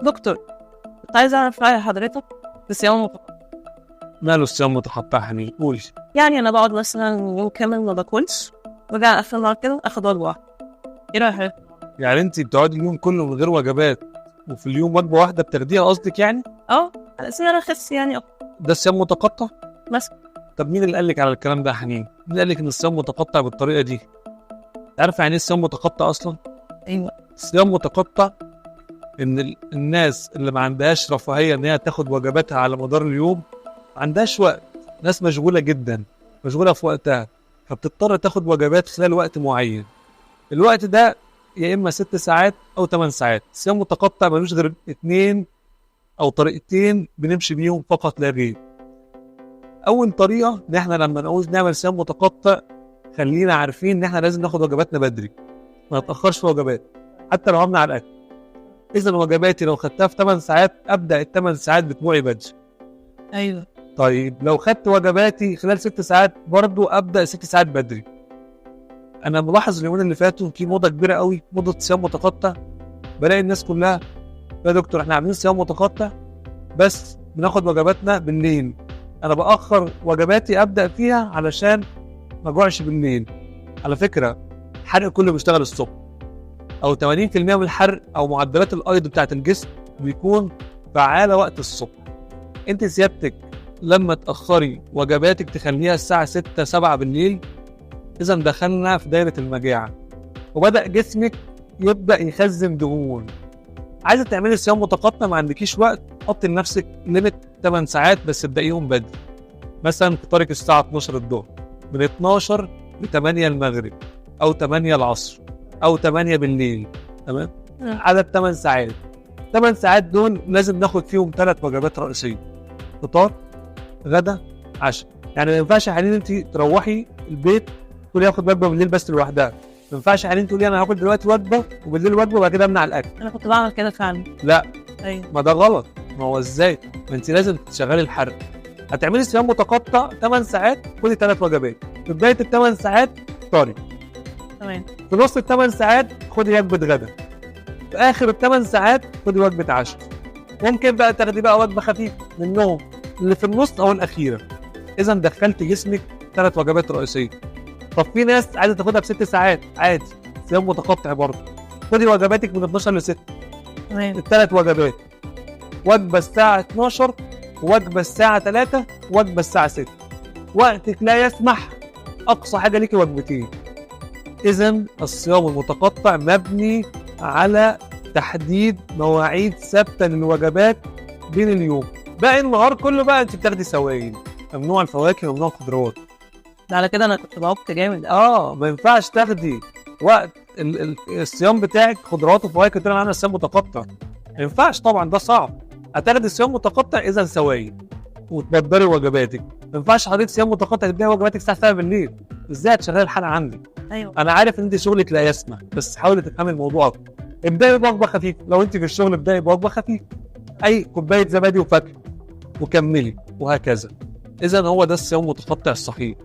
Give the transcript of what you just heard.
دكتور، كنت عايزة أعرف رأي حضرتك في الصيام المتقطع. ماله الصيام المتقطع حنين؟ قولي. يعني أنا بقعد مثلا يوم كامل ما باكلش، وارجع آخر النهار كده آخد وجبة واحدة. إيه رأي حضرتك؟ يعني انت بتقعدي اليوم كله من غير وجبات وفي اليوم وجبه واحده بتاخديها قصدك يعني؟ على أساس إن أنا أخس يعني ده الصيام متقطع؟ مثلا. طب مين اللي قال لك على الكلام ده يا حنين؟ مين اللي قال لك ان الصيام متقطع بالطريقه دي؟ عارف يعني ايه الصيام متقطع اصلا؟ أيوة. الصيام متقطع ان الناس اللي ما عندهاش رفاهيه ان هي تاخد وجباتها على مدار اليوم، ما عندهاش وقت، ناس مشغوله جدا، مشغوله في وقتها، فبتضطر تاخد وجبات خلال وقت معين. الوقت ده يا اما 6 ساعات او 8 ساعات. الصيام متقطع ملوش غير 2 او طريقتين بنمشي بيهم فقط لا غير. اول طريقه ان احنا لما نعوز نعمل صيام متقطع خلينا عارفين ان احنا لازم ناخد وجباتنا بدري، ما نتاخرش في وجبات حتى لو عملنا على الاكل. اذا وجباتي لو خدتها في 8 ساعات ابدا ال8 ساعات بتوعي بدري. أيوة. طيب لو خدت وجباتي خلال 6 ساعات برضو ابدا 6 ساعات بدري. انا ملاحظ اليومين اللي فاتوا في موضه كبيره قوي، موضه صيام متقطع. بلاقي الناس كلها يا دكتور احنا عاملين صيام متقطع بس بناخد وجباتنا بالليل. انا باخر وجباتي ابدا فيها علشان ما اجوعش بالليل. على فكره الحرق كله بيشتغل الصبح، او 80% من الحرق او معدلات الايض بتاعت الجسم بيكون فعاله وقت الصبح. انت سيادتك لما تاخري وجباتك تخليها الساعه 6 7 بالليل، اذا دخلنا في دايره المجاعه وبدا جسمك يبدا يخزن دهون. عايزه تعملي صيام متقطع ما عندكيش وقت، حطي لنفسك ليميت 8 ساعات بس ابدايهم بدري. مثلا فطارك الساعه 12 الظهر، من 12 ل 8 المغرب او 8 العصر او 8 بالليل، تمام؟ عدد 8 ساعات. 8 ساعات دول لازم ناخد فيهم 3 وجبات رئيسيه: فطار، غدا، عشاء. يعني ما ينفعش يا حنين انت تروحي البيت تقولي هاخد وجبه بالليل بس لوحدها. ما ينفعش يا حنين تقولي انا هاكل دلوقتي وجبه وبالليل وجبه وبعد كده امنع الاكل. أنا كنت بعمل كده فعلا. لا، أيوة. ما ده غلط. ما هو ازاي؟ ما انت لازم تشغلي الحرق. هتعملي صيام متقطع 8 ساعات، خدي 3 وجبات. في بدايه ال8 ساعات فطاري، تمام. في نص ال8 ساعات خدي وجبه غدا، في اخر ال8 ساعات خدي وجبه عشاء. ممكن بقى تاخدي بقى وجبه خفيفه منهم اللي في النص او الاخيره. اذا دخلت جسمك 3 وجبات رئيسيه. طب في ناس عايزه تاخدها ب6 ساعات، عادي، صيام متقطع برضه. خدي وجباتك من 12 ل 6. تمام. ال3 وجبات، وجبه الساعه 12 وجبه الساعه 3 وجبه الساعه 6. وقتك لا يسمح، اقصى حاجه ليكي وجبتين. اذا الصيام المتقطع مبني على تحديد مواعيد ثابته للوجبات بين اليوم. باقي النهار كله بقى انت بتاخدي سوائل، ممنوع الفواكه وممنوع الخضروات. ده على كده أنا كنت بعك جامد. ما ينفعش تاخدي وقت الصيام بتاعك خضروات وفواكه تقولي انا صيام متقطع. ما ينفعش طبعا، ده صعب. هتاخدي صيام متقطع اذا سوائل وتبدلي وجباتك. ما ينفعش حضرتك صيام متقطع تبداي وجباتك الساعه 7 بالليل. ازاي هتشغلي الحلقه عندك؟ أيوة. انا عارف ان انت شغلك لا يسمح، بس حاولي تفهمي الموضوع اكتر. ابداي بوجبه خفيفه، لو انت في الشغل ابداي بوجبه خفيفه، اي كوبايه زبادي وفاكهه، وكملي وهكذا. اذا هو ده الصيام المتقطع الصحيح.